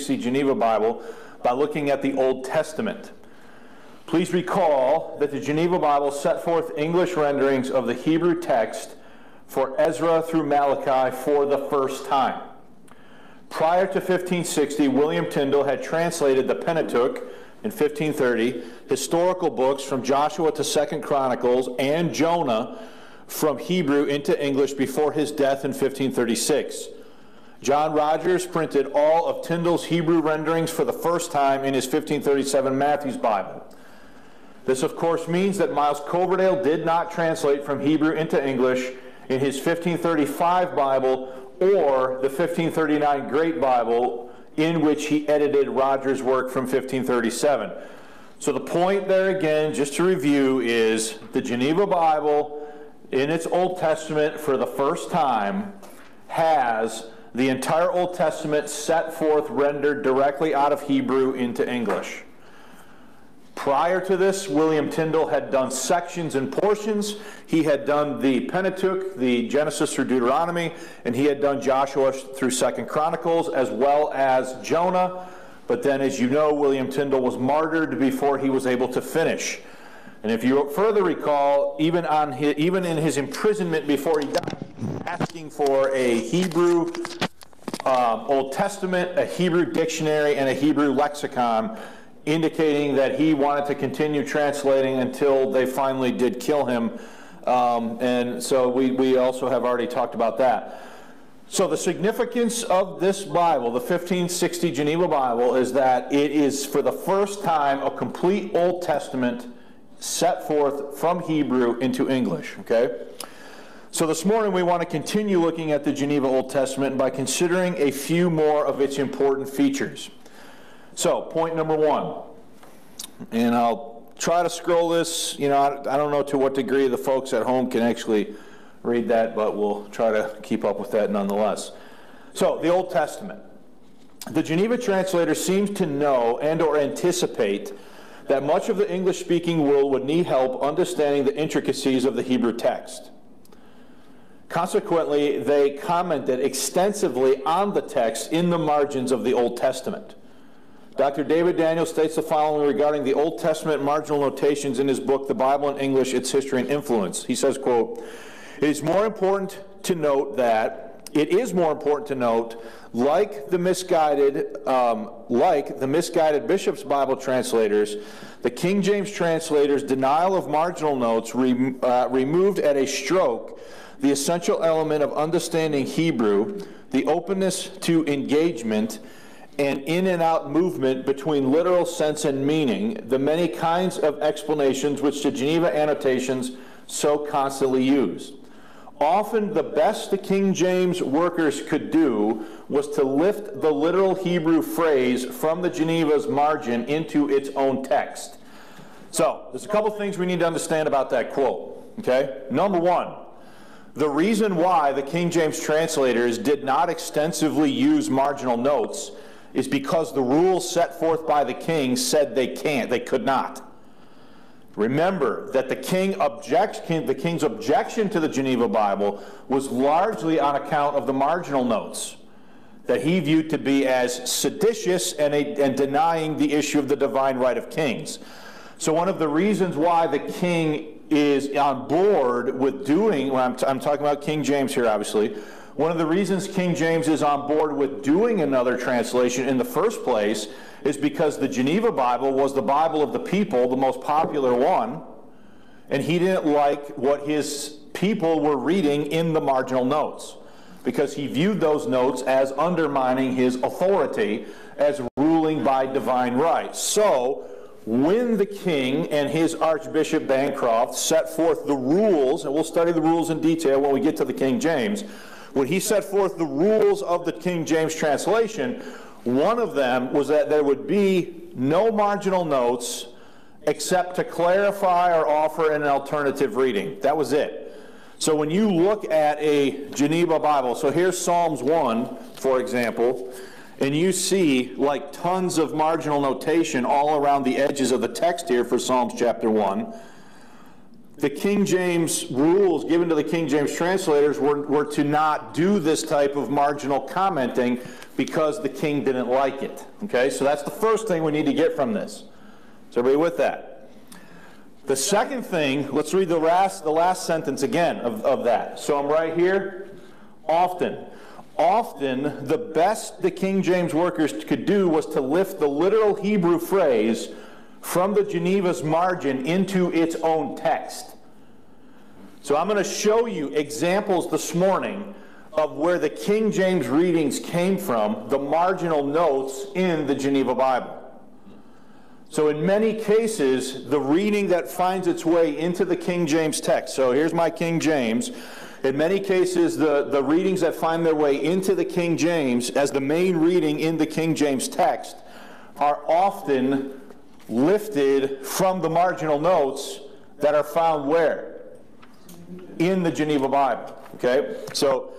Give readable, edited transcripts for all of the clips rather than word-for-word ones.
1560 Geneva Bible by looking at the Old Testament. Please recall that the Geneva Bible set forth English renderings of the Hebrew text for Ezra through Malachi for the first time. Prior to 1560, William Tyndale had translated the Pentateuch in 1530, historical books from Joshua to 2nd Chronicles, and Jonah from Hebrew into English before his death in 1536. John Rogers printed all of Tyndale's Hebrew renderings for the first time in his 1537 Matthew's Bible. This, of course, means that Miles Coverdale did not translate from Hebrew into English in his 1535 Bible or the 1539 Great Bible, in which he edited Rogers' work from 1537. So the point there again, just to review, is the Geneva Bible in its Old Testament for the first time has the entire Old Testament set forth, rendered directly out of Hebrew into English. Prior to this, William Tyndale had done sections and portions. He had done the Pentateuch, the Genesis through Deuteronomy, and he had done Joshua through 2nd Chronicles, as well as Jonah. But then, as you know, William Tyndale was martyred before he was able to finish. And if you further recall, even in his imprisonment before he died, asking for a Hebrew Old Testament, a Hebrew dictionary, and a Hebrew lexicon, indicating that he wanted to continue translating until they finally did kill him. And so we also have already talked about that. So the significance of this Bible, the 1560 Geneva Bible, is that it is for the first time a complete Old Testament set forth from Hebrew into English. Okay? So this morning we want to continue looking at the Geneva Old Testament by considering a few more of its important features. So, point number one, and I'll try to scroll this. You know, I don't know to what degree the folks at home can actually read that, but we'll try to keep up with that nonetheless. So, the Old Testament. The Geneva translator seems to know and or anticipate that much of the English-speaking world would need help understanding the intricacies of the Hebrew text. Consequently, they commented extensively on the text in the margins of the Old Testament. Dr. David Daniel states the following regarding the Old Testament marginal notations in his book, The Bible in English, Its History and Influence. He says, quote, it is more important to note, like the misguided Bishop's Bible translators, the King James translators' denial of marginal notes removed at a stroke the essential element of understanding Hebrew, the openness to engagement, and in and out movement between literal sense and meaning, the many kinds of explanations which the Geneva annotations so constantly use. Often the best the King James workers could do was to lift the literal Hebrew phrase from the Geneva's margin into its own text. So, there's a couple things we need to understand about that quote, okay? Number one, the reason why the King James translators did not extensively use marginal notes is because the rules set forth by the king said they could not. Remember that the king's objection to the Geneva Bible was largely on account of the marginal notes that he viewed to be as seditious and denying the issue of the divine right of kings. So one of the reasons why the king is on board with doing, I'm talking about King James here obviously, one of the reasons King James is on board with doing another translation in the first place is because the Geneva Bible was the Bible of the people, the most popular one, and he didn't like what his people were reading in the marginal notes because he viewed those notes as undermining his authority as ruling by divine right. So when the king and his Archbishop Bancroft set forth the rules, and we'll study the rules in detail when we get to the King James, when he set forth the rules of the King James translation, one of them was that there would be no marginal notes except to clarify or offer an alternative reading. That was it. So when you look at a Geneva Bible, so here's Psalms 1, for example, and you see like tons of marginal notation all around the edges of the text here for Psalms chapter 1. the King James rules given to the King James translators were to not do this type of marginal commenting because the king didn't like it. Okay, so that's the first thing we need to get from this. Is everybody with that? The second thing, let's read the last sentence again of that. So I'm right here. Often. Often, the best the King James workers could do was to lift the literal Hebrew phrase from the Geneva's margin into its own text. So I'm going to show you examples this morning of where the King James readings came from, the marginal notes in the Geneva Bible. So in many cases, the reading that finds its way into the King James text, so here's my King James. In many cases, the readings that find their way into the King James as the main reading in the King James text are often lifted from the marginal notes that are found where? In the Geneva Bible. Okay? So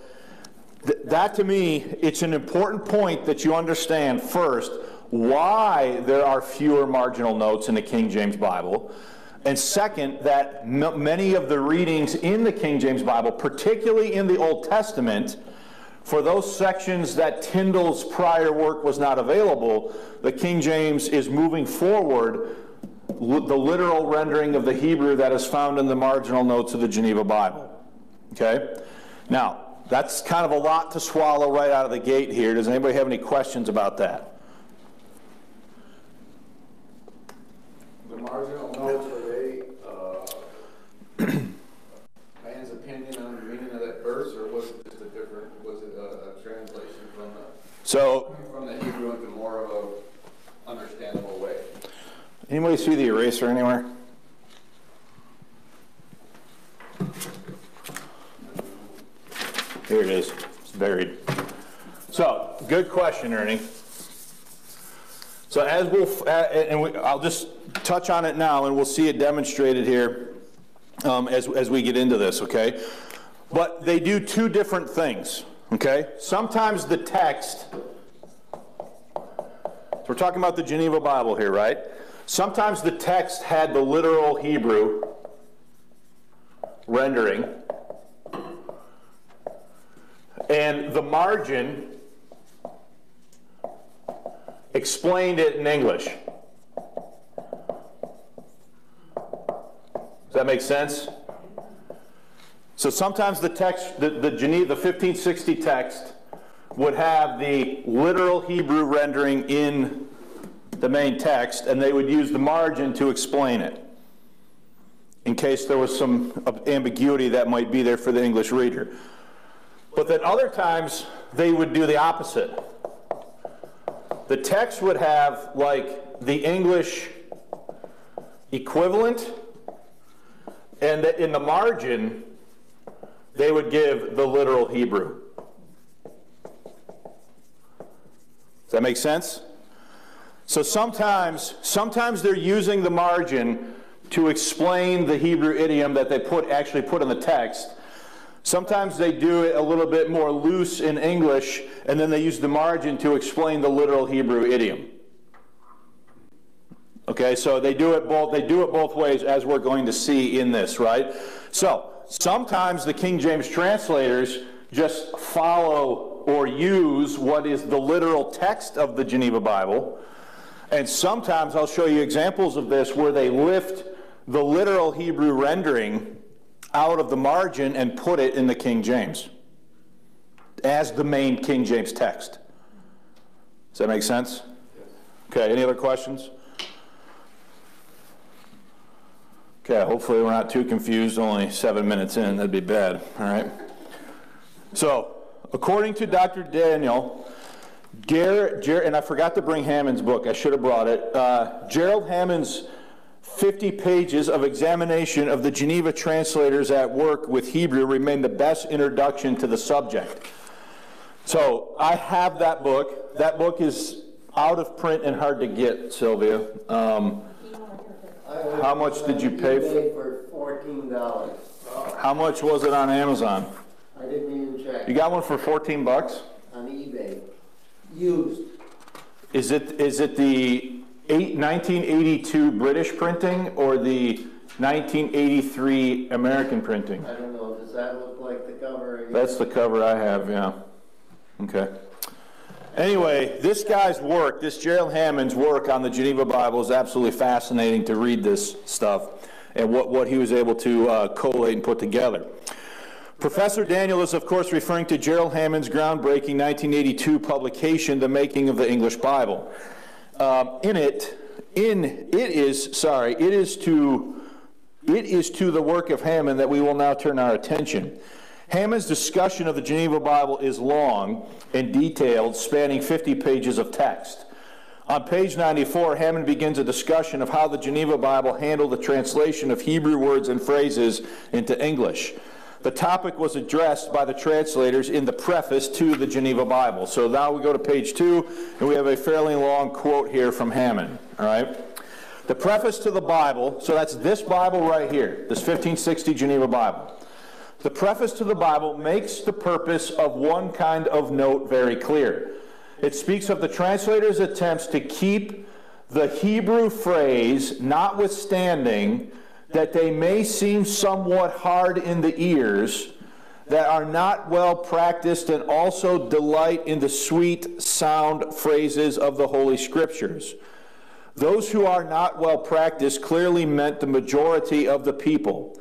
that to me, it's an important point that you understand first why there are fewer marginal notes in the King James Bible. And second, that many of the readings in the King James Bible, particularly in the Old Testament, for those sections that Tyndale's prior work was not available, the King James is moving forward the literal rendering of the Hebrew that is found in the marginal notes of the Geneva Bible. Okay? Now, that's kind of a lot to swallow right out of the gate here. Does anybody have any questions about that? The marginal notes, were they man's opinion on the meaning of that verse, or was it just a translation from the Hebrew into more of a understandable way? Anybody see the eraser anywhere? Here it is. It's buried. So, good question, Ernie. So I'll just touch on it now, and we'll see it demonstrated here as we get into this, okay? But they do two different things, okay? Sometimes the text, so we're talking about the Geneva Bible here, right? Sometimes the text had the literal Hebrew rendering, and the margin explained it in English. Does that make sense? So sometimes the text, the Geneva, the 1560 text, would have the literal Hebrew rendering in the main text, and they would use the margin to explain it, in case there was some ambiguity that might be there for the English reader. But then other times, they would do the opposite. The text would have, like, the English equivalent, and in the margin, they would give the literal Hebrew. Does that make sense? So sometimes they're using the margin to explain the Hebrew idiom that they actually put in the text. Sometimes they do it a little bit more loose in English, and then they use the margin to explain the literal Hebrew idiom. Okay, so they do it both ways, as we're going to see in this, right? So sometimes the King James translators just follow or use what is the literal text of the Geneva Bible, and sometimes I'll show you examples of this where they lift the literal Hebrew rendering out of the margin and put it in the King James as the main King James text. Does that make sense? Yes. Okay, any other questions? Okay, hopefully we're not too confused, only 7 minutes in, that'd be bad, all right? So, according to Dr. Daniel, and I forgot to bring Hammond's book, I should have brought it, Gerald Hammond's 50 pages of examination of the Geneva translators at work with Hebrew remain the best introduction to the subject. So, I have that book. That book is out of print and hard to get, Sylvia. How much did you pay for $14. How much was it on Amazon? I didn't even check. You got one for 14 bucks? On eBay. Used. Is it the 1982 British printing or the 1983 American printing. I don't know, does that look like the cover? That's the cover I have, yeah. Okay. Anyway, this guy's work, this Gerald Hammond's work on the Geneva Bible is absolutely fascinating to read this stuff and what he was able to collate and put together. Professor Daniel is, of course, referring to Gerald Hammond's groundbreaking 1982 publication, The Making of the English Bible. It is to the work of Hammond that we will now turn our attention. Hammond's discussion of the Geneva Bible is long and detailed, spanning 50 pages of text. On page 94, Hammond begins a discussion of how the Geneva Bible handled the translation of Hebrew words and phrases into English. The topic was addressed by the translators in the preface to the Geneva Bible. So now we go to page 2, and we have a fairly long quote here from Hammond. All right? The preface to the Bible, so that's this Bible right here, this 1560 Geneva Bible. The preface to the Bible makes the purpose of one kind of note very clear. It speaks of the translator's attempts to keep the Hebrew phrase, notwithstanding that they may seem somewhat hard in the ears, that are not well practiced, and also delight in the sweet sound phrases of the Holy Scriptures. Those who are not well practiced clearly meant the majority of the people.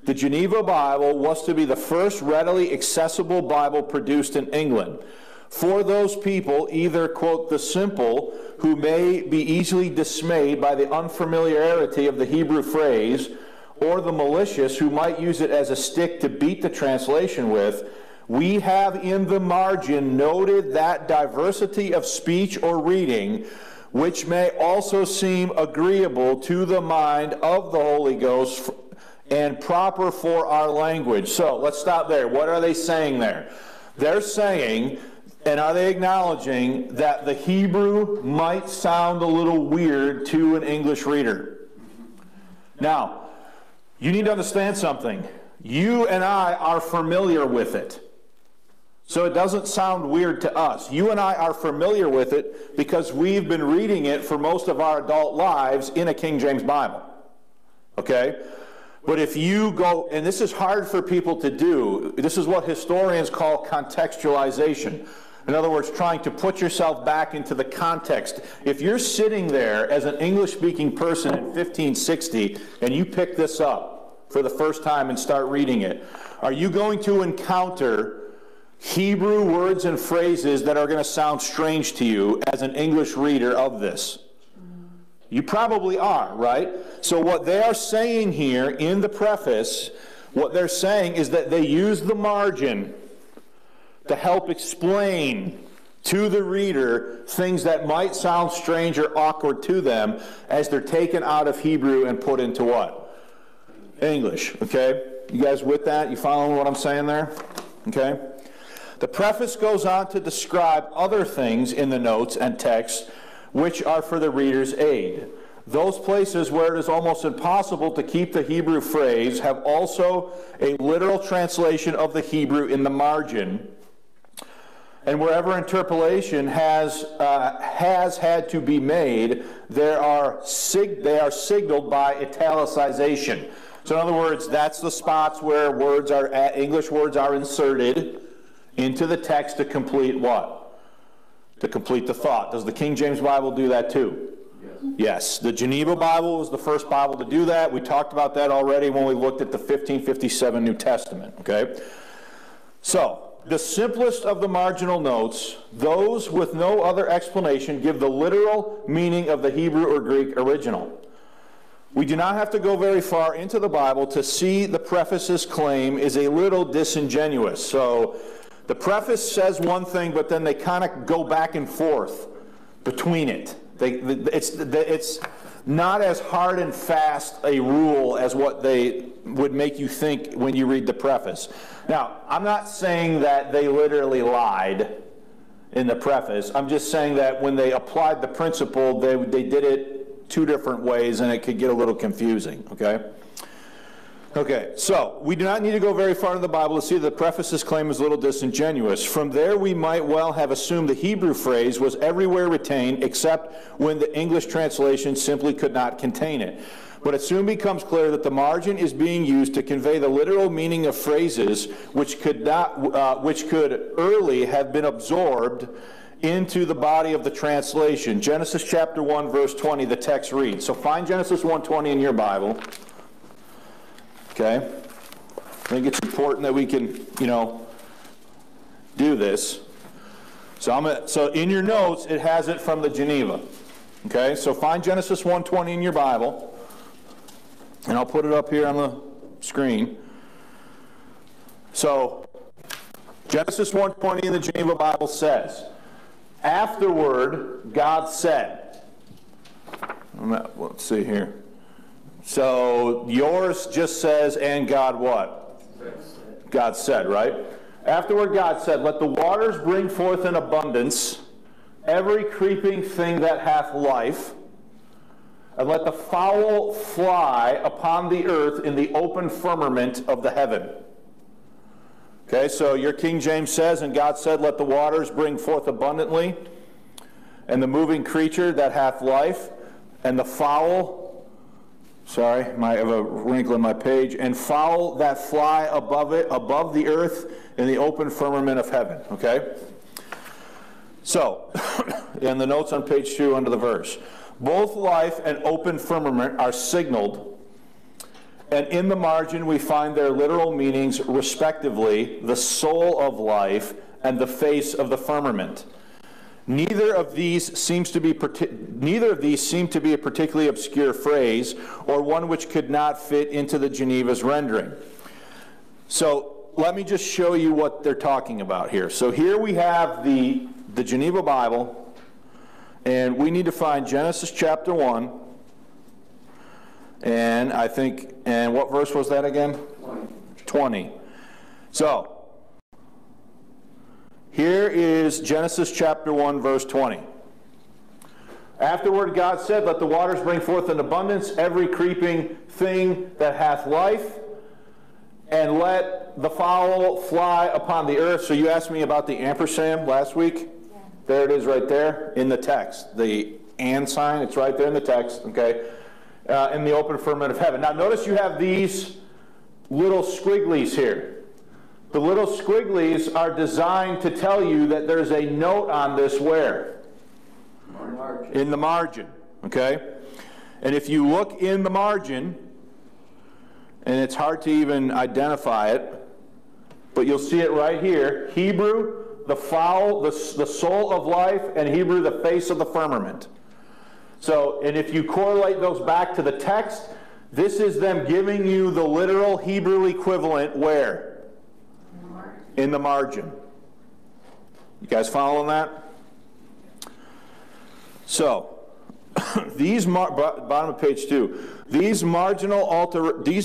The Geneva Bible was to be the first readily accessible Bible produced in England. For those people, either, quote, the simple, who may be easily dismayed by the unfamiliarity of the Hebrew phrase, or the malicious, who might use it as a stick to beat the translation with, we have in the margin noted that diversity of speech or reading, which may also seem agreeable to the mind of the Holy Ghost and proper for our language. So let's stop there. What are they saying there? They're saying, and are they acknowledging, that the Hebrew might sound a little weird to an English reader? Now, you need to understand something. You and I are familiar with it. So it doesn't sound weird to us. You and I are familiar with it because we've been reading it for most of our adult lives in a King James Bible. Okay? But if you go, and this is hard for people to do, this is what historians call contextualization. In other words, trying to put yourself back into the context. If you're sitting there as an English-speaking person in 1560 and you pick this up for the first time and start reading it, are you going to encounter Hebrew words and phrases that are going to sound strange to you as an English reader of this? You probably are, right? So what they are saying here in the preface, what they're saying is that they use the margin to help explain to the reader things that might sound strange or awkward to them as they're taken out of Hebrew and put into what? English, okay? You guys with that? You following what I'm saying there? Okay? The preface goes on to describe other things in the notes and text which are for the reader's aid. Those places where it is almost impossible to keep the Hebrew phrase have also a literal translation of the Hebrew in the margin. And wherever interpolation has had to be made, they are signaled by italicization. So in other words, that's the spots where English words are inserted into the text to complete what? To complete the thought. Does the King James Bible do that too? Yes. The Geneva Bible was the first Bible to do that. We talked about that already when we looked at the 1557 New Testament. Okay? So, the simplest of the marginal notes, those with no other explanation, give the literal meaning of the Hebrew or Greek original. We do not have to go very far into the Bible to see the preface's claim is a little disingenuous. So, the preface says one thing, but then they kind of go back and forth between it. It's not as hard and fast a rule as what they would make you think when you read the preface. Now, I'm not saying that they literally lied in the preface. I'm just saying that when they applied the principle, they did it two different ways, and it could get a little confusing, okay? Okay, so we do not need to go very far in the Bible to see that the preface's claim is a little disingenuous. From there, we might well have assumed the Hebrew phrase was everywhere retained except when the English translation simply could not contain it. But it soon becomes clear that the margin is being used to convey the literal meaning of phrases which could early have been absorbed into the body of the translation. Genesis chapter 1, verse 20, the text reads. So find Genesis 1:20 in your Bible. Okay? I think it's important that we can, do this. So in your notes, it has it from the Geneva. Okay? So find Genesis 1:20 in your Bible. And I'll put it up here on the screen. So, Genesis 1:20 in the Geneva Bible says, afterward, God said. Let's see here. So, yours just says, and God what? God said, right? Afterward, God said, let the waters bring forth in abundance every creeping thing that hath life, and let the fowl fly upon the earth in the open firmament of the heaven. Okay, so your King James says, and God said, let the waters bring forth abundantly, and the moving creature that hath life, and the fowl, I have a wrinkle in my page, and fowl that fly above the earth in the open firmament of heaven. Okay? So, in the notes on page 2 under the verse, both life and open firmament are signaled, and in the margin we find their literal meanings, respectively, the soul of life and the face of the firmament. Neither of these seem to be a particularly obscure phrase, or one which could not fit into the Geneva's rendering. So let me just show you what they're talking about here. So here we have the Geneva Bible. And we need to find Genesis chapter 1, and and what verse was that again? 20. So, here is Genesis chapter 1, verse 20. Afterward God said, let the waters bring forth in abundance every creeping thing that hath life, and let the fowl fly upon the earth. So you asked me about the ampersand last week. There it is right there in the text. The and sign, it's right there in the text, okay? In the open firmament of heaven. Now notice you have these little squigglies here. The little squigglies are designed to tell you that there's a note on this where? Margin. In the margin, okay? And if you look in the margin, and it's hard to even identify it, but you'll see it right here. Hebrew, the fowl, the soul of life, and Hebrew, the face of the firmament. So, and if you correlate those back to the text, this is them giving you the literal Hebrew equivalent where? In the margin. You guys following that? So, bottom of page 2. These marginal alternative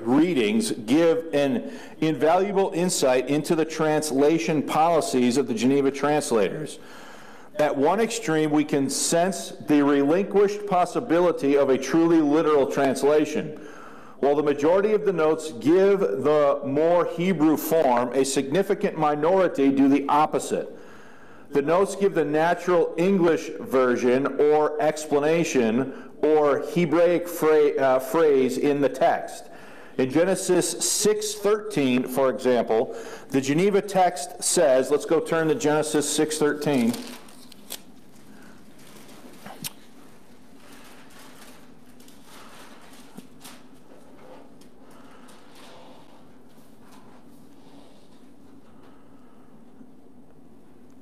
readings give an invaluable insight into the translation policies of the Geneva translators. At one extreme, we can sense the relinquished possibility of a truly literal translation. While the majority of the notes give the more Hebrew form, a significant minority do the opposite. The notes give the natural English version or explanation or Hebraic phrase in the text. In Genesis 6:13, for example, the Geneva text says, let's go turn to Genesis 6:13.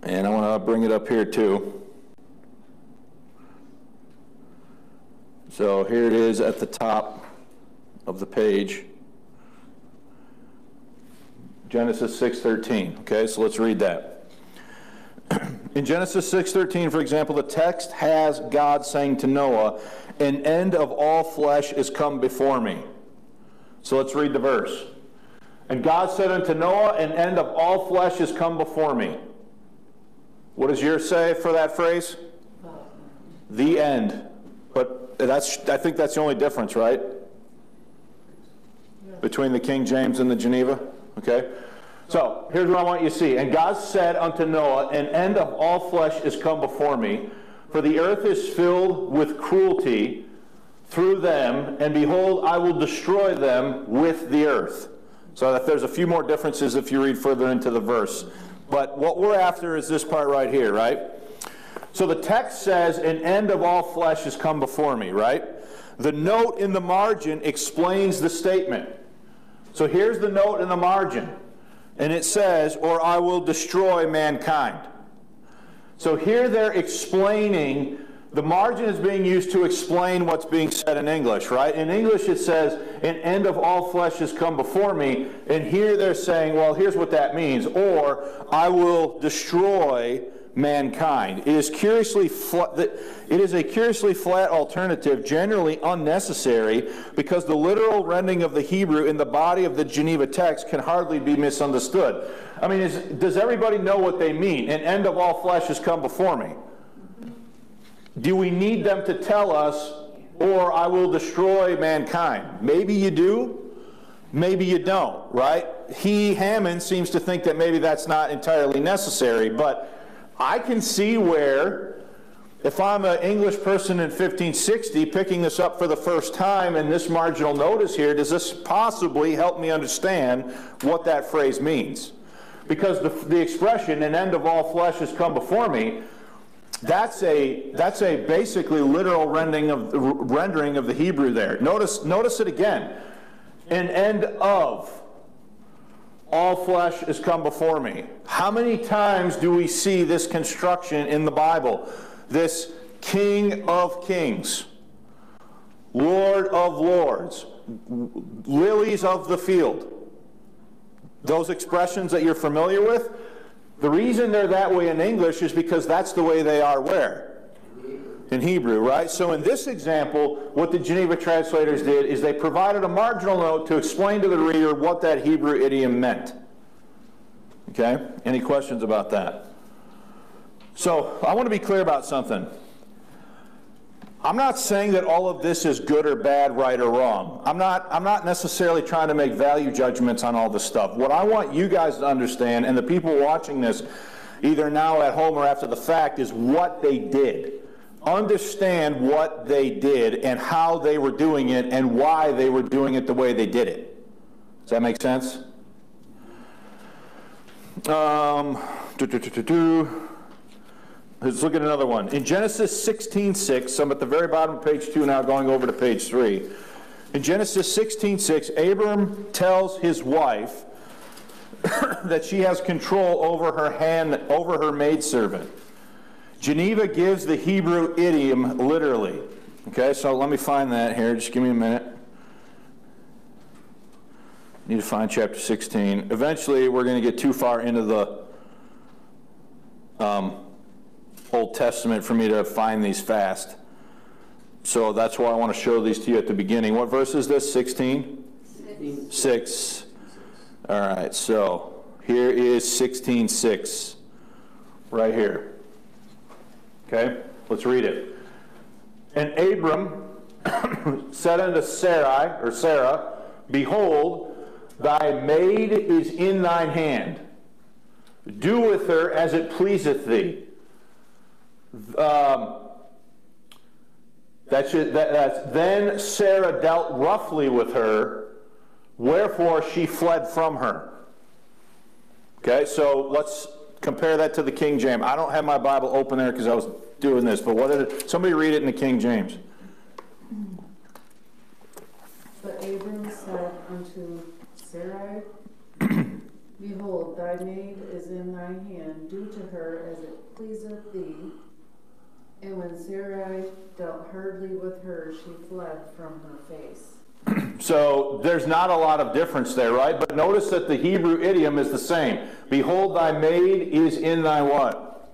And I want to bring it up here too. So here it is at the top of the page. Genesis 6:13. Okay, so let's read that. In Genesis 6:13, for example, the text has God saying to Noah, "An end of all flesh is come before me." So let's read the verse. And God said unto Noah, "An end of all flesh is come before me." What does yours say for that phrase? The end. But I think that's the only difference, right? Between the King James and the Geneva. Okay? So, here's what I want you to see. And God said unto Noah, "An end of all flesh is come before me, for the earth is filled with cruelty through them, and behold, I will destroy them with the earth. So that there's a few more differences if you read further into the verse. But what we're after is this part right here, right? So the text says, an end of all flesh has come before me, right? The note in the margin explains the statement. So here's the note in the margin. And it says, or I will destroy mankind. So here they're explaining, the margin is being used to explain what's being said in English, right? In English it says, an end of all flesh has come before me. And here they're saying, well, here's what that means. Or I will destroy mankind. It is a curiously flat alternative, generally unnecessary, because the literal rendering of the Hebrew in the body of the Geneva text can hardly be misunderstood. I mean, does everybody know what they mean? An end of all flesh has come before me. Do we need them to tell us, or I will destroy mankind? Maybe you do, maybe you don't, right? Hammond seems to think that maybe that's not entirely necessary, but I can see where, if I'm an English person in 1560 picking this up for the first time and this marginal note is here, does this possibly help me understand what that phrase means? Because the expression, an end of all flesh has come before me, that's a basically literal rendering of the Hebrew there. Notice it again. An end of all flesh has come before me. How many times do we see this construction in the Bible? This King of Kings, Lord of Lords, lilies of the field. Those expressions that you're familiar with, the reason they're that way in English is because that's the way they are where? In Hebrew, right? So in this example, what the Geneva translators did is they provided a marginal note to explain to the reader what that Hebrew idiom meant. Okay? Any questions about that? So I want to be clear about something. I'm not saying that all of this is good or bad, right or wrong. I'm not necessarily trying to make value judgments on all this stuff. What I want you guys to understand, and the people watching this, either now at home or after the fact, is what they did. Understand what they did and how they were doing it and why they were doing it the way they did it. Does that make sense? Let's look at another one. In Genesis 16:6, I'm at the very bottom of page 2 now, going over to page 3. In Genesis 16:6, Abram tells his wife that she has control over her maidservant. Geneva gives the Hebrew idiom literally. Okay, so let me find that here. Just give me a minute. Need to find chapter 16. Eventually, we're going to get too far into the Old Testament for me to find these fast. So that's why I want to show these to you at the beginning. What verse is this? 16? 6. All right, so here is 16:6 right here. Okay, let's read it. And Abram said unto Sarah, Behold, thy maid is in thine hand. Do with her as it pleaseth thee. Then Sarah dealt roughly with her, wherefore she fled from her. Okay, so let's compare that to the King James. I don't have my Bible open there because I was doing this, but what did it? Somebody read it in the King James. But Abram said unto Sarai, Behold, thy maid is in thy hand. Do to her as it pleaseth thee. And when Sarai dealt hardly with her, she fled from her face. So there's not a lot of difference there, right? But notice that the Hebrew idiom is the same. Behold, thy maid is in thy what?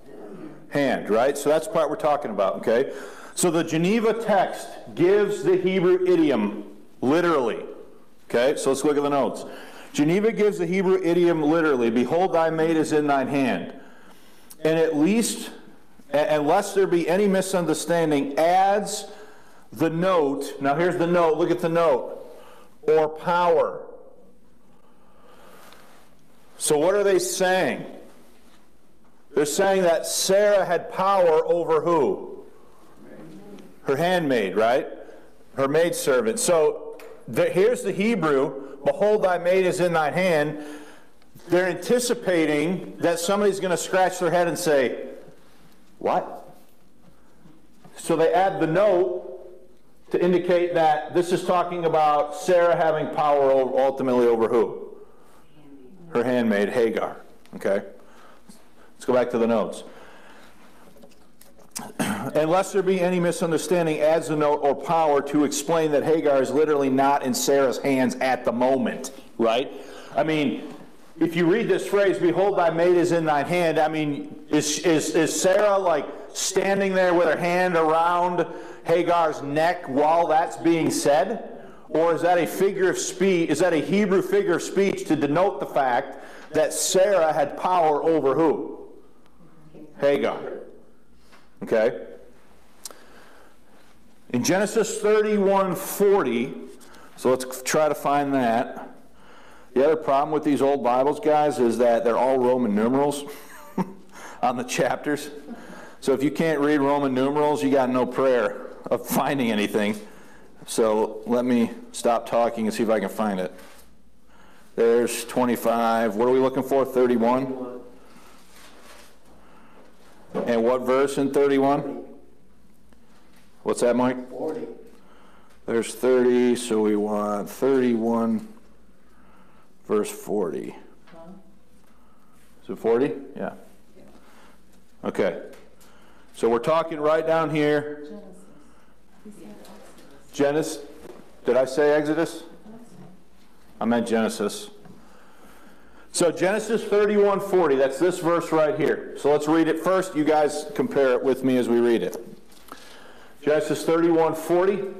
Hand, right? So that's the part we're talking about, okay? So the Geneva text gives the Hebrew idiom literally. Okay, so let's look at the notes. Geneva gives the Hebrew idiom literally. Behold, thy maid is in thine hand. And at least, unless there be any misunderstanding, adds the note. Now here's the note. Look at the note. Or power. So what are they saying? They're saying that Sarah had power over who? Her handmaid, right? Her maidservant. So here's the Hebrew. Behold, thy maid is in thine hand. They're anticipating that somebody's going to scratch their head and say, what? So they add the note to indicate that this is talking about Sarah having power ultimately over who? Her handmaid, Hagar. Okay? Let's go back to the notes. And lest there be any misunderstanding, adds the note or power to explain that Hagar is literally not in Sarah's hands at the moment, right? I mean, if you read this phrase, behold, thy maid is in thine hand, I mean, is Sarah like standing there with her hand around Hagar's neck while that's being said? Or is that a figure of speech, is that a Hebrew figure of speech to denote the fact that Sarah had power over who? Hagar. Okay? In Genesis 31:40, so let's try to find that. The other problem with these old Bibles, guys, is that they're all Roman numerals on the chapters. So if you can't read Roman numerals, you got no prayer of finding anything. So let me stop talking and see if I can find it. There's 25. What are we looking for? 31? And what verse in 31? What's that, Mike? 40. There's 30, so we want 31, verse 40. Is it 40? Yeah. Okay. So we're talking right down here. Genesis. Did I say Exodus? I meant Genesis. So Genesis 31:40, that's this verse right here. So let's read it first. You guys compare it with me as we read it. Genesis 31:40.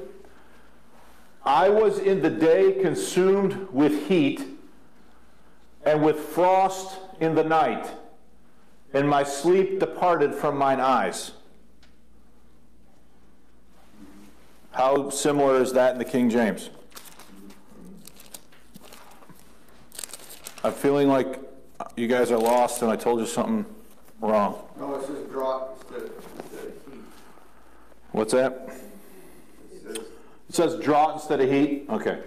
I was in the day consumed with heat, and with frost in the night, and my sleep departed from mine eyes. How similar is that in the King James? I'm feeling like you guys are lost and I told you something wrong. No, it says drought instead of heat. What's that? It says drought instead of heat? Okay.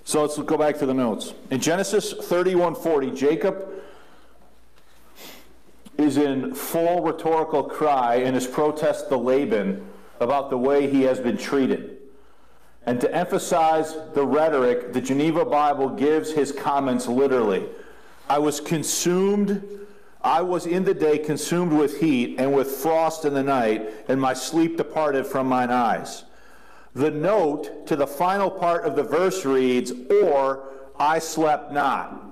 So let's go back to the notes. In Genesis 31:40, Jacob is in full rhetorical cry in his protest to Laban about the way he has been treated. And to emphasize the rhetoric, the Geneva Bible gives his comments literally. I was in the day consumed with heat, and with frost in the night, and my sleep departed from mine eyes. The note to the final part of the verse reads, or I slept not.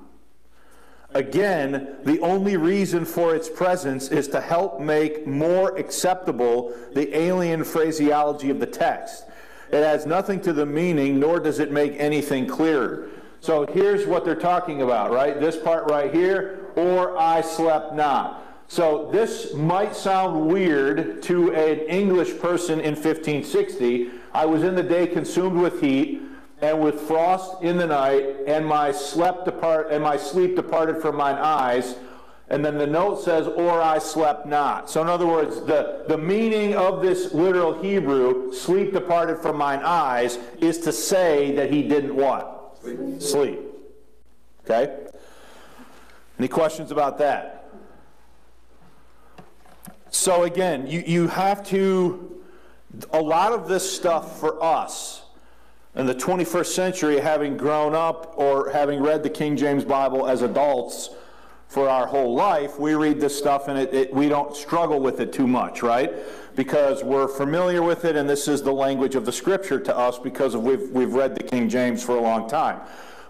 Again, the only reason for its presence is to help make more acceptable the alien phraseology of the text. It adds nothing to the meaning, nor does it make anything clearer. So here's what they're talking about, right? This part right here, or I slept not. So this might sound weird to an English person in 1560. I was in the day consumed with heat, and with frost in the night, and my sleep departed from mine eyes. And then the note says, or I slept not. So in other words, the meaning of this literal Hebrew, sleep departed from mine eyes, is to say that he didn't what? Sleep. Okay? Any questions about that? So again, you have to, a lot of this stuff for us in the 21st century, having grown up or having read the King James Bible as adults for our whole life, we read this stuff and we don't struggle with it too much, right? Because we're familiar with it, and this is the language of the Scripture to us because we've read the King James for a long time.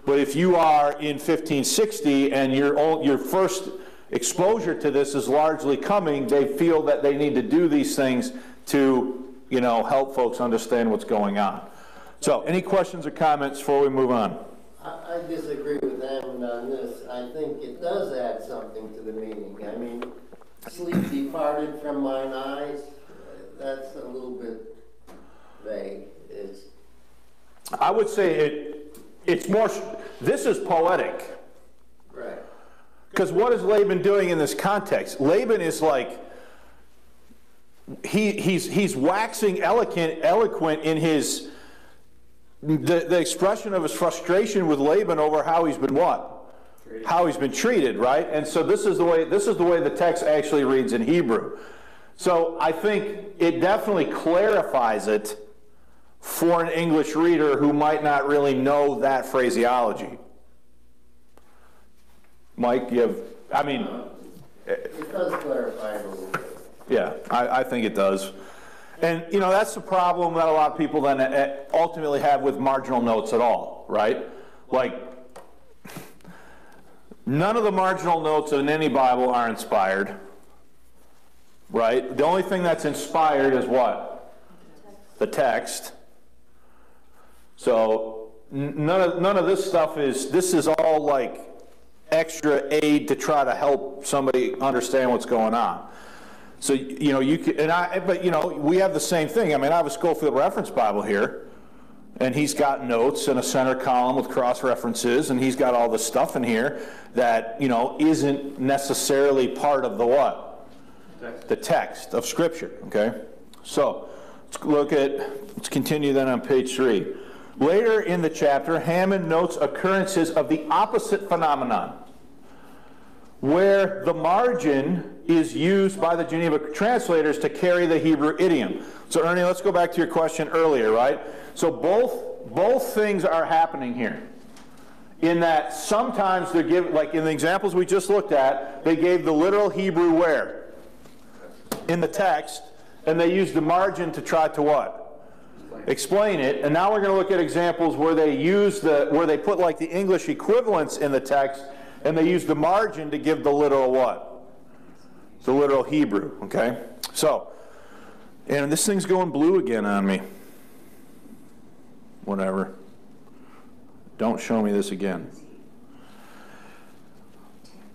But if you are in 1560 and your first exposure to this is largely coming, they feel that they need to do these things to, help folks understand what's going on. So, any questions or comments before we move on? I disagree with Hammond on this. I think it does add something to the meaning. I mean, sleep departed from mine eyes, that's a little bit vague. I would say it's more, this is poetic. Right. Because what is Laban doing in this context? Laban is like, he's waxing eloquent in his the expression of his frustration with Laban over how he's been what? How he's been treated, right? And so this is the way the text actually reads in Hebrew. So I think it definitely clarifies it for an English reader who might not really know that phraseology. Mike, you have, I mean... It does clarify it a little bit. Yeah, I think it does. And, you know, that's the problem that a lot of people then ultimately have with marginal notes at all, right? Like, none of the marginal notes in any Bible are inspired, right? The only thing that's inspired is what? The text. So none of this stuff this is all like extra aid to try to help somebody understand what's going on. So, you know, you can, but you know, we have the same thing. I mean, I have a Schofield Reference Bible here, and he's got notes and a center column with cross references, and he's got all the stuff in here that, you know, isn't necessarily part of the what? The text of Scripture, okay? So, let's continue then on page 3. Later in the chapter, Hammond notes occurrences of the opposite phenomenon, where the margin is used by the Geneva translators to carry the Hebrew idiom. So Ernie, let's go back to your question earlier, right? So both things are happening here. In that sometimes they're given, like in the examples we just looked at, they gave the literal Hebrew where? In the text, and they used the margin to try to what? Explain it. And now we're going to look at examples where they use where they put like the English equivalents in the text, and they use the margin to give the literal what? The literal Hebrew, okay? So, and this thing's going blue again on me. Whatever. Don't show me this again.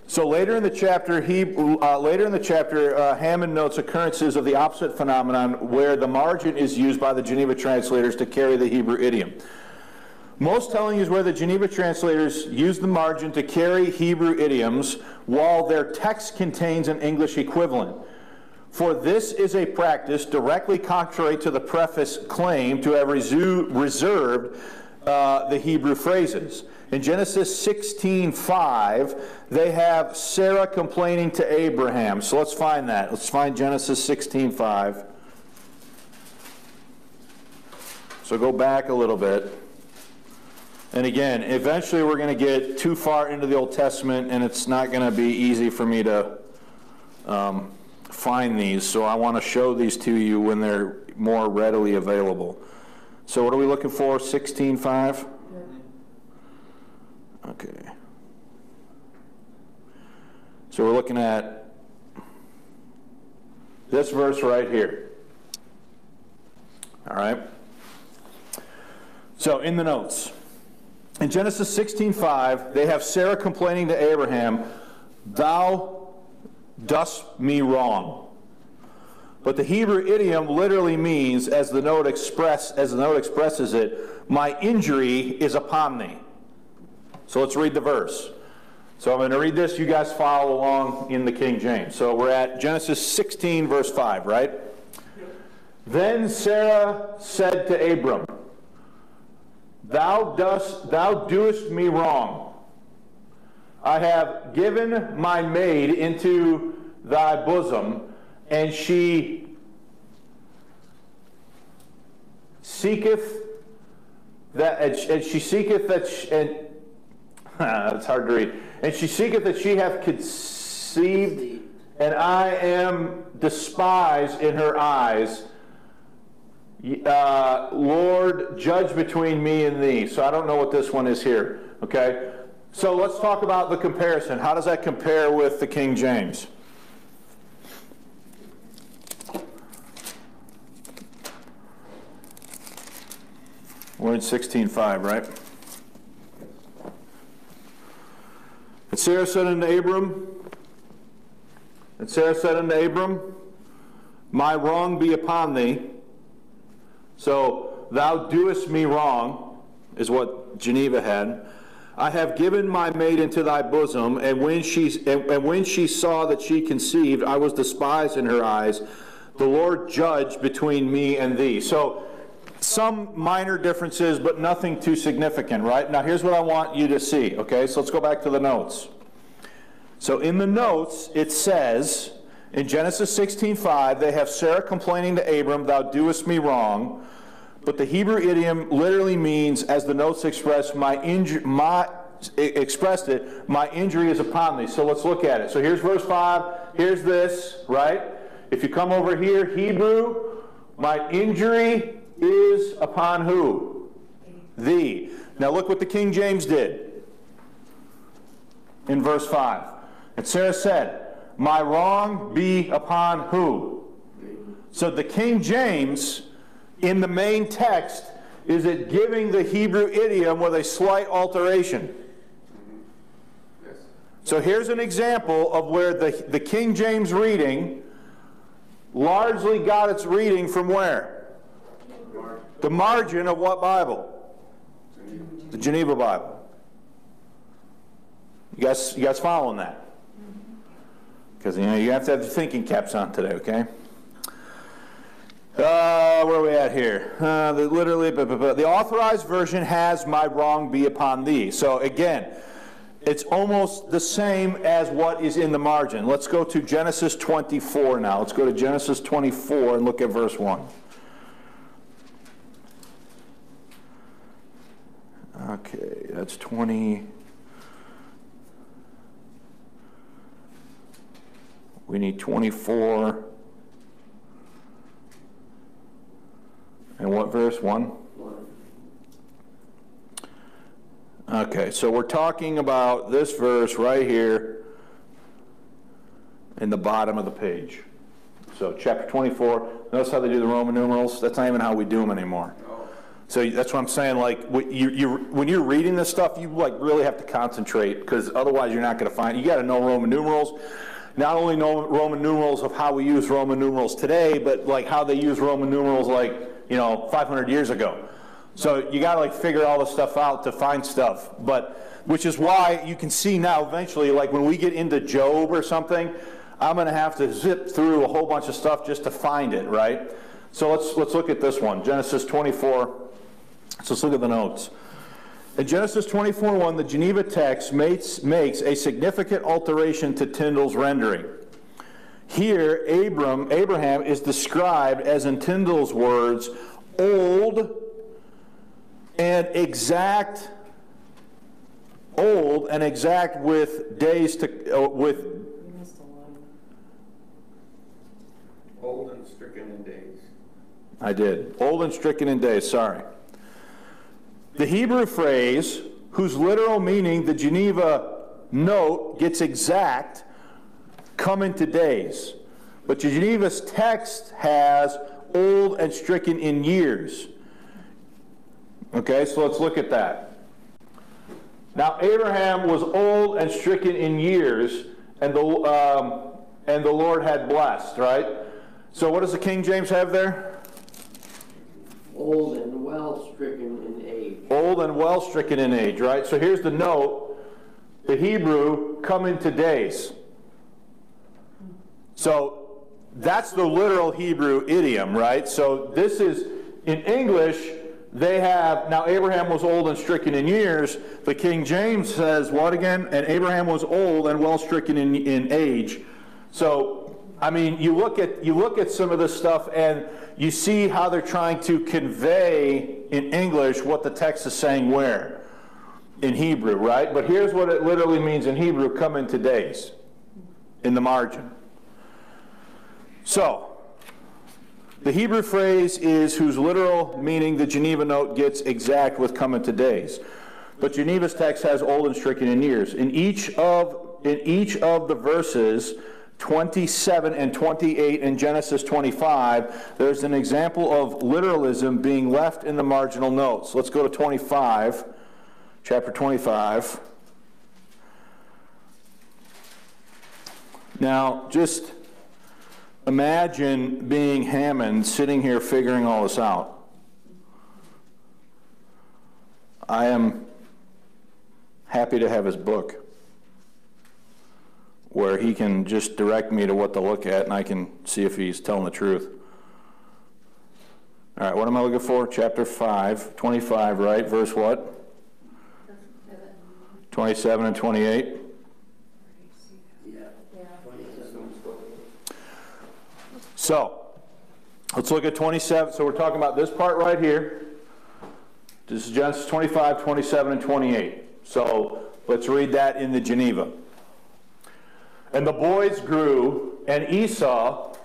So later in the chapter, Hammond notes occurrences of the opposite phenomenon where the margin is used by the Geneva translators to carry the Hebrew idiom. Most telling is where the Geneva translators use the margin to carry Hebrew idioms while their text contains an English equivalent. For this is a practice directly contrary to the preface claim to have reserved the Hebrew phrases. In Genesis 16:5, they have Sarah complaining to Abraham. So let's find that. Let's find Genesis 16:5. So go back a little bit. And again, eventually we're going to get too far into the Old Testament, and it's not going to be easy for me to find these. So I want to show these to you when they're more readily available. So what are we looking for? 16:5? Okay. So we're looking at this verse right here. All right? So in the notes. In Genesis 16:5, they have Sarah complaining to Abraham, "Thou dost me wrong." But the Hebrew idiom literally means, as the note expresses it, "My injury is upon thee." So let's read the verse. So I'm going to read this. You guys follow along in the King James. So we're at Genesis 16, verse 5, right? Then Sarah said to Abram, Thou doest me wrong. I have given my maid into thy bosom, and she seeketh that, and she seeketh that, it's hard to read. And she seeketh that she hath conceived, and I am despised in her eyes. Lord, judge between me and thee. So I don't know what this one is here. Okay? So let's talk about the comparison. How does that compare with the King James? We're in 16:5, right? And Sarah said unto Abram, My wrong be upon thee. So, thou doest me wrong, is what Geneva had. I have given my maid into thy bosom, and when she saw that she conceived, I was despised in her eyes. the Lord judge between me and thee. So some minor differences, but nothing too significant, right? Now here's what I want you to see, okay? So let's go back to the notes. So in the notes, it says, in Genesis 16:5, they have Sarah complaining to Abram, thou doest me wrong. But the Hebrew idiom literally means, as the notes express, my injury is upon thee. So let's look at it. So here's verse 5. Here's this, right? If you come over here, Hebrew, my injury is upon who? Thee. Now look what the King James did in verse 5. And Sarah said, my wrong be upon who? So the King James, in the main text, is it giving the Hebrew idiom with a slight alteration. Yes. So here's an example of where the King James reading largely got its reading from where? The margin of what Bible? The Geneva Bible. You guys following that? Because you have to have your thinking caps on today, okay? Where are we at here? The authorized version has my wrong be upon thee. So again, it's almost the same as what is in the margin. Let's go to Genesis 24 now. Let's go to Genesis 24 and look at verse 1. Okay, that's 20. We need 24. And what verse? 1? Okay, so we're talking about this verse right here in the bottom of the page. So chapter 24, notice how they do the Roman numerals? That's not even how we do them anymore. So that's what I'm saying, like, when you're reading this stuff, you like really have to concentrate, because otherwise you're not going to find, you got to know Roman numerals. Not only know Roman numerals of how we use Roman numerals today, but like how they use Roman numerals like, 500 years ago. So you got to like figure all this stuff out to find stuff. But which is why you can see now eventually, like when we get into Job or something, I'm going to have to zip through a whole bunch of stuff just to find it, right? So let's look at this one, Genesis 24. So let's look at the notes. In Genesis 24:1, the Geneva text makes a significant alteration to Tyndall's rendering. Here, Abraham is described as, in Tyndall's words, old and exact with days to with. Old and stricken in days. I did. Old and stricken in days. Sorry. The Hebrew phrase, whose literal meaning the Geneva note gets exact, come into days. But the Geneva's text has old and stricken in years. Okay, so let's look at that. Now Abraham was old and stricken in years, and the Lord had blessed, right? So what does the King James have there? Old and well stricken in age. Old and well stricken in age, right? So here's the note. The Hebrew, come into days. So that's the literal Hebrew idiom, right? So this is, in English, they have, now Abraham was old and stricken in years. The King James says, what again? And Abraham was old and well stricken in age. So, I mean, you look at some of this stuff and you see how they're trying to convey in English what the text is saying where? In Hebrew, right? But here's what it literally means in Hebrew, come into days, in the margin. So, the Hebrew phrase is whose literal meaning the Geneva note gets exact with come into days. But Geneva's text has old and stricken in years. In each of the verses 27 and 28 in Genesis 25, there's an example of literalism being left in the marginal notes. Let's go to 25, chapter 25. Now, just imagine being Hammond sitting here figuring all this out. I am happy to have his book. where he can just direct me to what to look at, and I can see if he's telling the truth. All right, what am I looking for? Chapter 5, 25, right? Verse what? 27 and 28. Yeah. So, let's look at 27. So we're talking about this part right here. This is Genesis 25, 27, and 28. So let's read that in the Geneva. And the boys grew, and Esau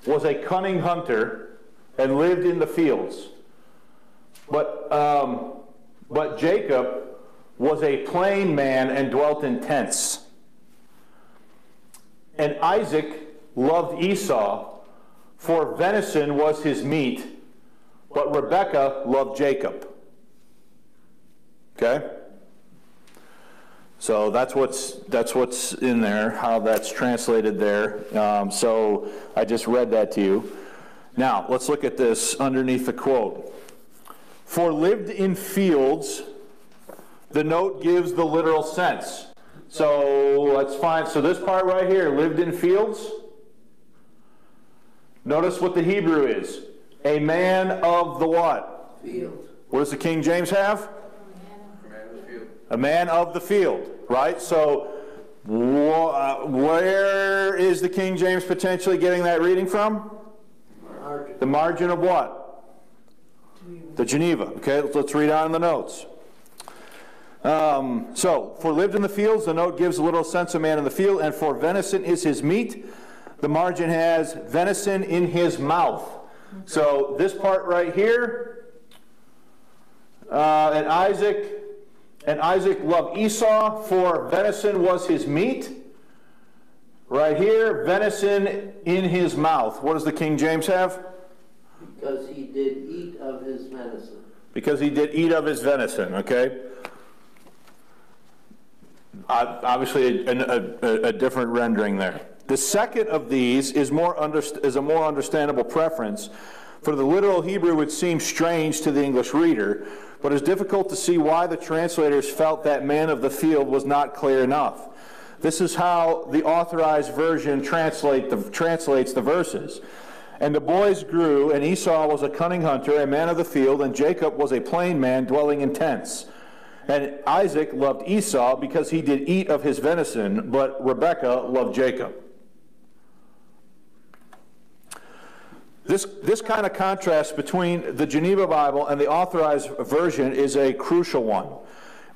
was a cunning hunter and lived in the fields. But Jacob was a plain man and dwelt in tents. And Isaac loved Esau, for venison was his meat, but Rebekah loved Jacob. Okay? So that's what's in there, how that's translated there. So I just read that to you. Now, let's look at this underneath the quote. For lived in fields, the note gives the literal sense. So let's find, so this part right here, lived in fields. Notice what the Hebrew is. A man of the what? Field. What does the King James have? A man of the field, right? So where is the King James potentially getting that reading from? Margin. The margin of what? Geneva. The Geneva. Okay, let's read on in the notes. So, for lived in the fields, the note gives a little sense of man in the field, and for venison is his meat. The margin has venison in his mouth. So, this part right here, and Isaac loved Esau, for venison was his meat. Right here, venison in his mouth. What does the King James have? Because he did eat of his venison. Because he did eat of his venison, okay? Obviously a different rendering there. The second of these is a more understandable preference. For the literal Hebrew would seem strange to the English reader, but it's difficult to see why the translators felt that man of the field was not clear enough. This is how the authorized version translates the verses. And the boys grew, and Esau was a cunning hunter, a man of the field, and Jacob was a plain man dwelling in tents. And Isaac loved Esau because he did eat of his venison, but Rebekah loved Jacob. This kind of contrast between the Geneva Bible and the authorized version is a crucial one.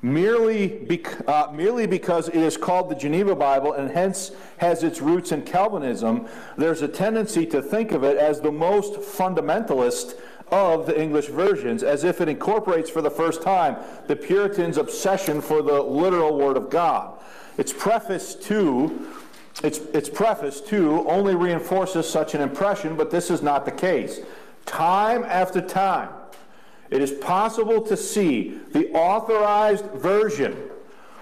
Merely because it is called the Geneva Bible and hence has its roots in Calvinism, there's a tendency to think of it as the most fundamentalist of the English versions, as if it incorporates for the first time the Puritans' obsession for the literal Word of God. Its preface too only reinforces such an impression, but this is not the case. Time after time, it is possible to see the authorized version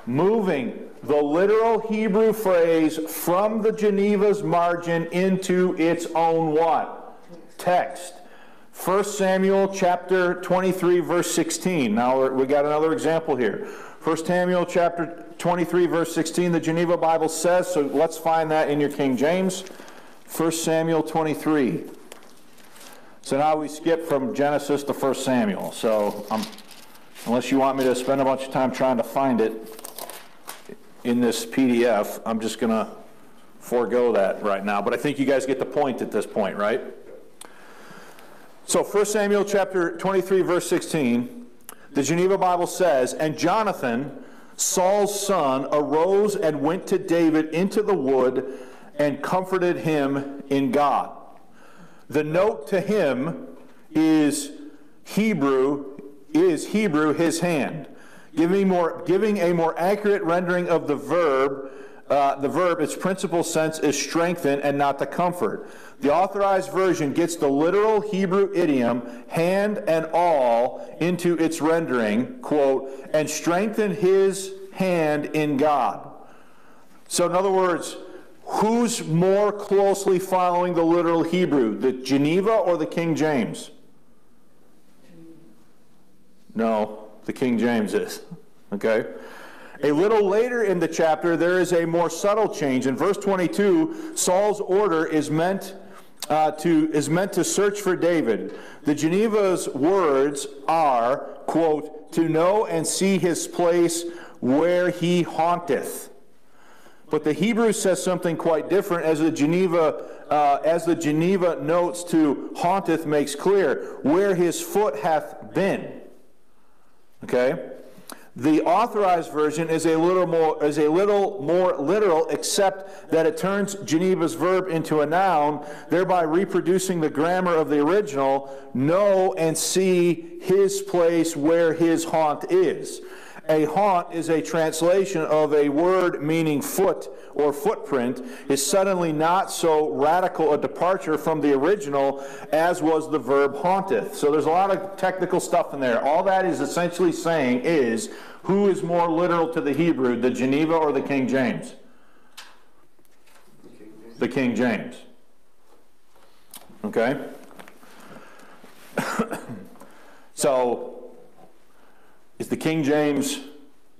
moving the literal Hebrew phrase from the Geneva's margin into its own what? Text. 1 Samuel chapter 23, verse 16. Now we got another example here. 1 Samuel chapter 23, verse 16, the Geneva Bible says, so let's find that in your King James. 1 Samuel 23. So now we skip from Genesis to 1 Samuel. So unless you want me to spend a bunch of time trying to find it in this PDF, I'm just going to forego that right now. But I think you guys get the point at this point, right? So 1 Samuel chapter 23, verse 16, the Geneva Bible says, and Jonathan, Saul's son, arose and went to David into the wood and comforted him in God. The note to him is Hebrew, his hand. Giving a more accurate rendering of the verb, its principal sense is strengthen and not to comfort. The authorized version gets the literal Hebrew idiom, hand and all, into its rendering, quote, and strengthen his hand in God. So in other words, who's more closely following the literal Hebrew, the Geneva or the King James? No, the King James is. Okay? A little later in the chapter, there is a more subtle change. In verse 22, Saul's order is meant to search for David. The Geneva's words are, quote, to know and see his place where he haunteth. But the Hebrew says something quite different, as the Geneva notes to haunteth makes clear, where his foot hath been. Okay? The Authorized Version is a little more literal, except that it turns Geneva's verb into a noun, thereby reproducing the grammar of the original, know and see his place where his haunt is. A haunt is a translation of a word meaning foot or footprint, is suddenly not so radical a departure from the original as was the verb haunteth. So there's a lot of technical stuff in there. All that is essentially saying is, who is more literal to the Hebrew, the Geneva or the King James? The King James. Okay? So, is the King James,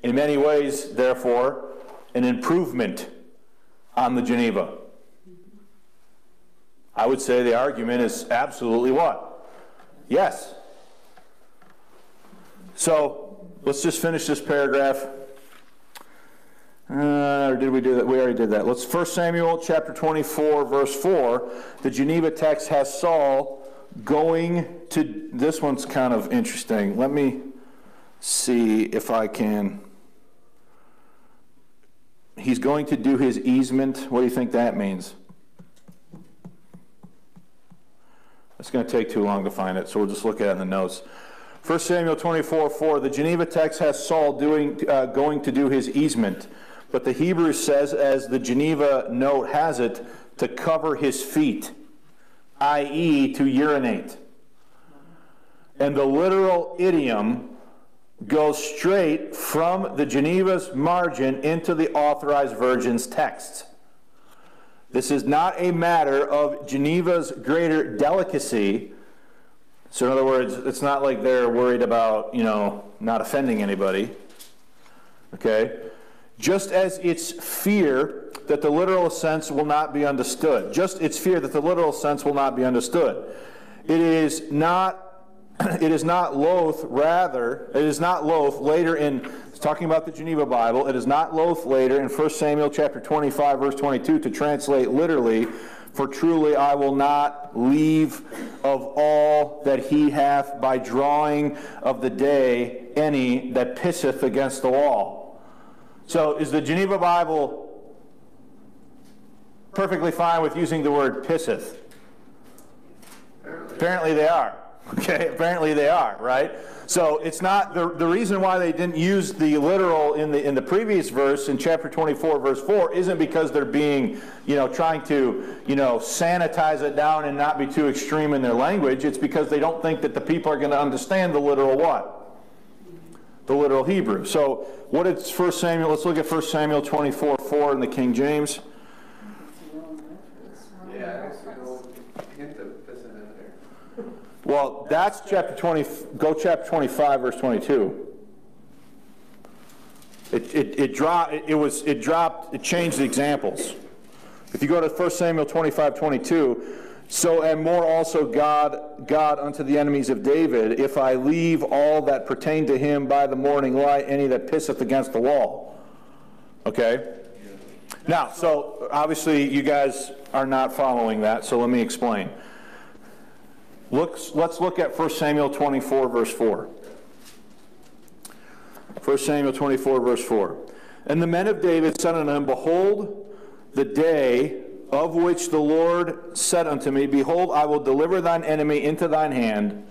in many ways, therefore, an improvement on the Geneva? I would say the argument is absolutely what? Yes. So, let's just finish this paragraph. Or did we do that? We already did that. 1 Samuel chapter 24, verse 4. The Geneva text has Saul going to... This one's kind of interesting. Let me see if I can... He's going to do his easement. What do you think that means? It's going to take too long to find it, so we'll just look at it in the notes. 1 Samuel 24:4, the Geneva text has Saul going to do his easement, but the Hebrew says, as the Geneva note has it, to cover his feet, i.e. to urinate. And the literal idiom goes straight from the Geneva's margin into the Authorized Version's text. This is not a matter of Geneva's greater delicacy. So in other words, it's not like they're worried about, not offending anybody. Okay? Just as it's fear that the literal sense will not be understood. Just its fear that the literal sense will not be understood. It is not loath later in, talking about the Geneva Bible, it is not loath later in 1 Samuel chapter 25, verse 22 to translate literally, for truly I will not leave of all that he hath by drawing of the day any that pisseth against the wall. So is the Geneva Bible perfectly fine with using the word pisseth? Apparently they are. Okay, apparently they are, right? So it's not the reason why they didn't use the literal in the previous verse in chapter 24 verse 4 isn't because they're being, trying to, sanitize it down and not be too extreme in their language. It's because they don't think that the people are going to understand the literal what? The literal Hebrew. So what is 1 Samuel? Let's look at 1 Samuel 24:4 in the King James. Yeah, hint of pissing in there. Well, that's chapter 20. Go chapter 25, verse 22. It changed the examples. If you go to 1 Samuel 25:22, so and more also God unto the enemies of David, if I leave all that pertain to him by the morning light, any that pisseth against the wall. Okay? Now, so obviously you guys are not following that, so let me explain. Let's look at 1 Samuel 24, verse 4. 1 Samuel 24, verse 4. And the men of David said unto him, behold, the day of which the Lord said unto me, behold, I will deliver thine enemy into thine hand,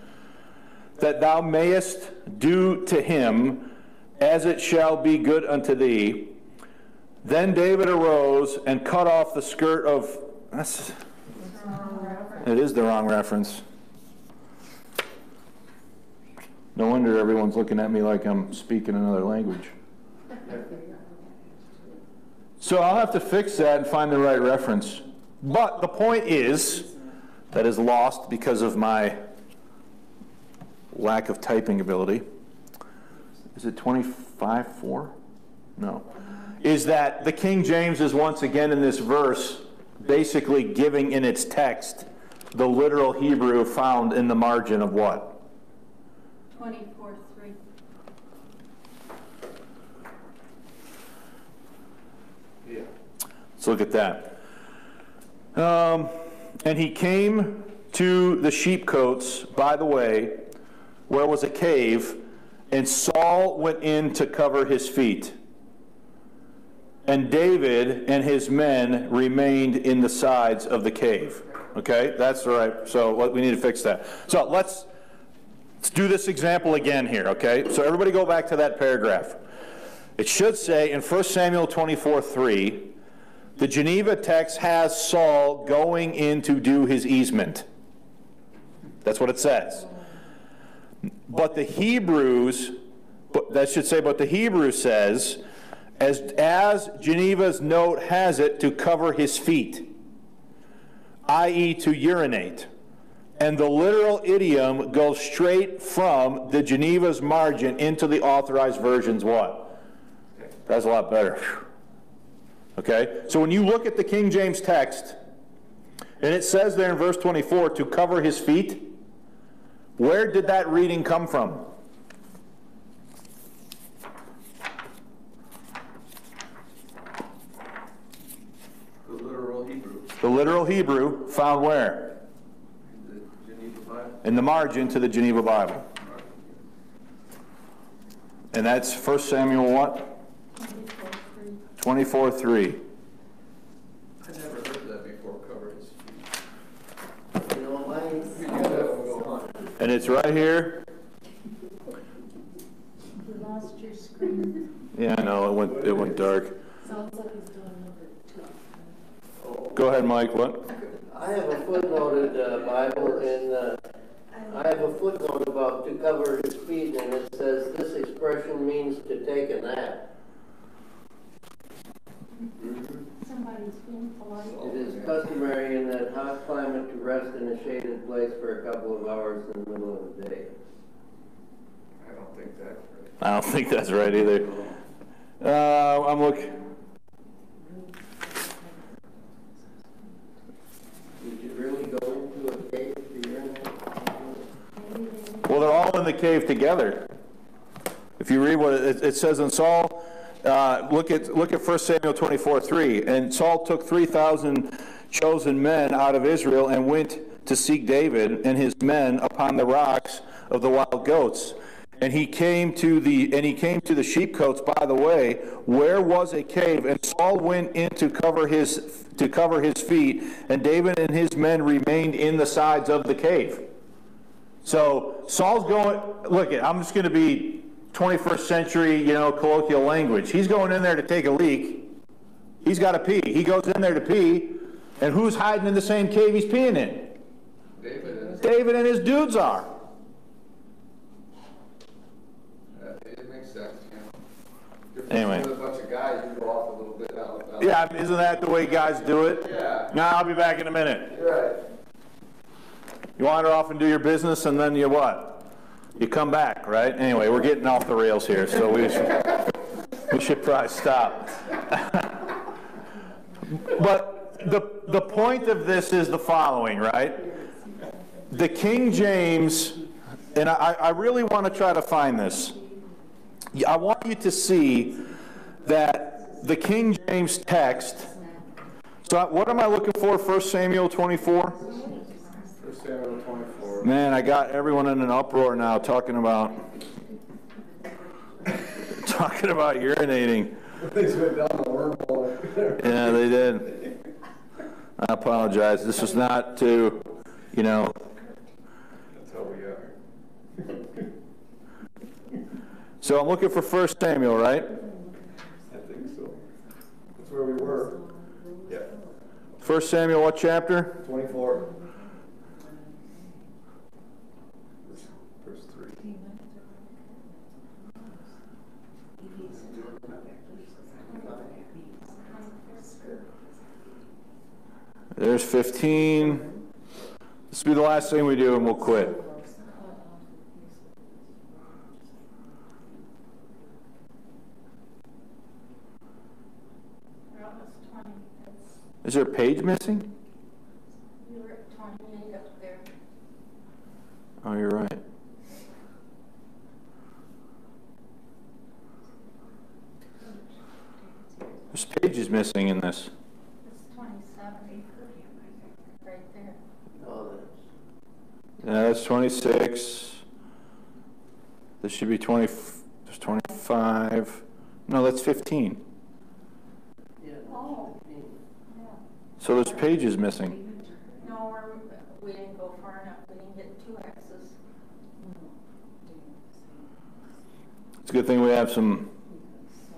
that thou mayest do to him as it shall be good unto thee. Then David arose and cut off the skirt of... It is the wrong reference. No wonder everyone's looking at me like I'm speaking another language. So I'll have to fix that and find the right reference. But the point is, that is lost because of my lack of typing ability. Is it 25:4? No. Is that the King James is once again in this verse basically giving in its text the literal Hebrew found in the margin of what? 24:3. Yeah. Let's look at that. And he came to the sheepcotes by the way, where was a cave, and Saul went in to cover his feet. And David and his men remained in the sides of the cave. Okay, that's right. So we need to fix that. So let's do this example again here, okay? So everybody go back to that paragraph. It should say in 1 Samuel 24:3, the Geneva text has Saul going in to do his easement. That's what it says. But the Hebrews, that should say, but the Hebrew says, as Geneva's note has it, to cover his feet, i.e. to urinate. And the literal idiom goes straight from the Geneva's margin into the authorized version's what? That's a lot better. Okay? So when you look at the King James text, and it says there in verse 24, to cover his feet, where did that reading come from? The literal Hebrew. The literal Hebrew found where? The Geneva Bible. In the margin to the Geneva Bible. And that's 1 Samuel what? 24:3. I never heard that before, cover his feet. You know, And it's right here. You lost your screen. Yeah, I know, it went dark. Sounds like he's doing number 2. Go ahead, Mike, what? I have a footnoted Bible, and I have a footnote about to cover his feet, and it says this expression means to take a nap. Somebody's being polite. It is customary in that hot climate to rest in a shaded place for a couple of hours in the middle of the day. I don't think that's right. I don't think that's right either. I'm looking. Did you really go into a cave to urinate? Well, they're all in the cave together. If you read what it says in Saul, look at 1 Samuel 24:3. And Saul took 3,000 chosen men out of Israel and went to seek David and his men upon the rocks of the wild goats. And he came to the sheepcotes by the way, where was a cave, and Saul went in to cover his feet, and David and his men remained in the sides of the cave. So Saul's going, look, I'm just going to be 21st century, colloquial language. He's going in there to take a leak. He's got to pee. He goes in there to pee, and who's hiding in the same cave he's peeing in? David and his dudes are. It makes sense, Anyway. With a bunch of guys, you go off a little bit out. Yeah, isn't that the way guys do it? Yeah. Now I'll be back in a minute. You're right. You wander off and do your business, and then you what? You come back, right? Anyway, we're getting off the rails here, so we should probably stop. But the point of this is the following, right? The King James, and I really want to try to find this. I want you to see that the King James text, so what am I looking for, 1 Samuel 24? 1 Samuel 24. Man, I got everyone in an uproar now talking about urinating. They went down the wormhole. Yeah, they did. I apologize. This was not to, That's how we are. So I'm looking for 1 Samuel, right? I think so. That's where we were. Yeah. 1 Samuel, what chapter? 24. Verse 3. There's 15. This will be the last thing we do and we'll quit. Is there a page missing? You were at 28 up there. Oh, you're right. There's pages missing in this. It's 27. Right there. Oh, Yeah, that's 26. This should be 20. There's 25. No, that's 15. yeah. Oh. Yeah. So there's pages missing. No, we didn't go far enough. We didn't get 2 X's. It's a good thing we have some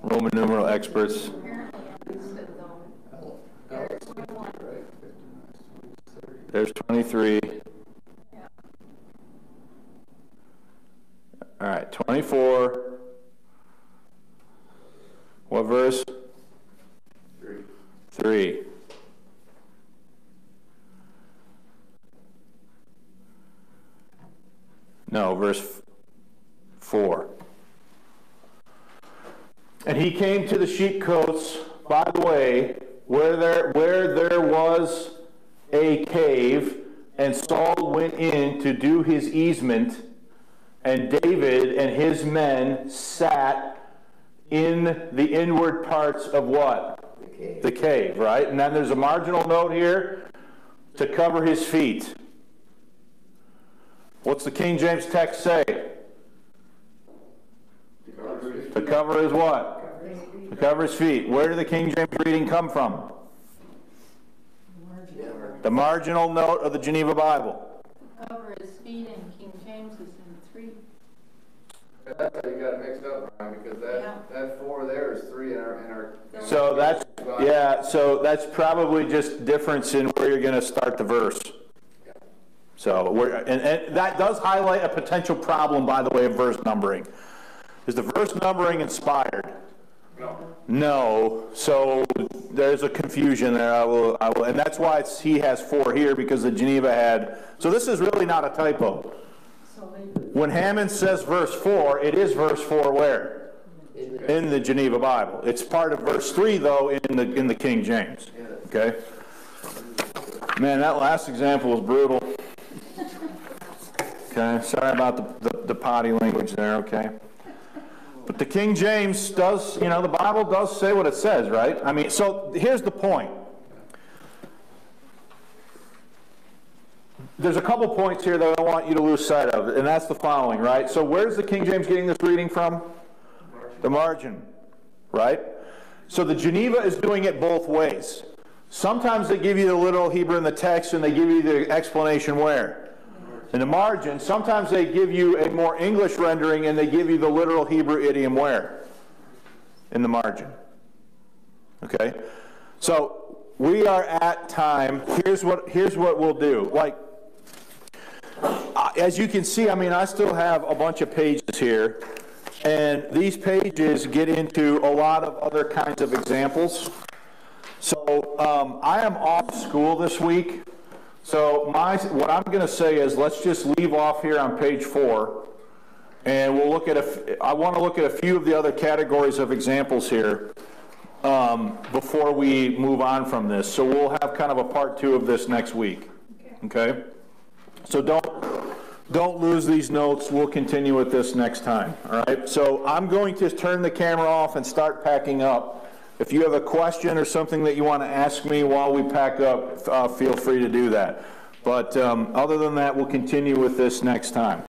Roman numeral experts. Apparently, I missed it though. There's 21. There's 23. Yeah. All right, 24. What verse? 3. No, verse 4. And he came to the sheepcotes, by the way, where there was a cave, and Saul went in to do his easement, and David and his men sat in the inward parts of what? The cave. The cave, right? And then there's a marginal note here to cover his feet. What's the King James text say? To cover his what? To cover his feet. Where did the King James reading come from? The marginal note of the Geneva Bible. Cover his feet in King James is in 3. That's how you got it mixed up, Brian, because that 4 there is 3 in our. So that's, yeah, so that's probably just difference in where you're going to start the verse. So, and that does highlight a potential problem, by the way, of verse numbering. Is the verse numbering inspired? No. So there's a confusion there. I will, and that's why he has 4 here, because the Geneva had. So this is really not a typo. When Hammond says verse 4, it is verse 4 where? In the Geneva Bible. It's part of verse 3 though in the King James. Okay. Man, that last example was brutal. Okay. Sorry about the potty language there. Okay. But the King James does, the Bible does say what it says, right? I mean, so here's the point. There's a couple points here that I don't want you to lose sight of, and that's the following, right? So where's the King James getting this reading from? The margin, right? So the Geneva is doing it both ways. Sometimes they give you the literal Hebrew in the text, and they give you the explanation where? In the margin. Sometimes they give you a more English rendering, and they give you the literal Hebrew idiom where? In the margin. Okay? So we are at time. Here's what we'll do. Like, as you can see, I mean, I still have a bunch of pages here, and these pages get into a lot of other kinds of examples. So I am off school this week. So what I'm going to say is let's just leave off here on page 4, and we'll look at I want to look at a few of the other categories of examples here before we move on from this. So we'll have kind of a part 2 of this next week. Okay? So don't lose these notes. We'll continue with this next time. All right? So I'm going to turn the camera off and start packing up. If you have a question or something that you want to ask me while we pack up, feel free to do that. But other than that, we'll continue with this next time.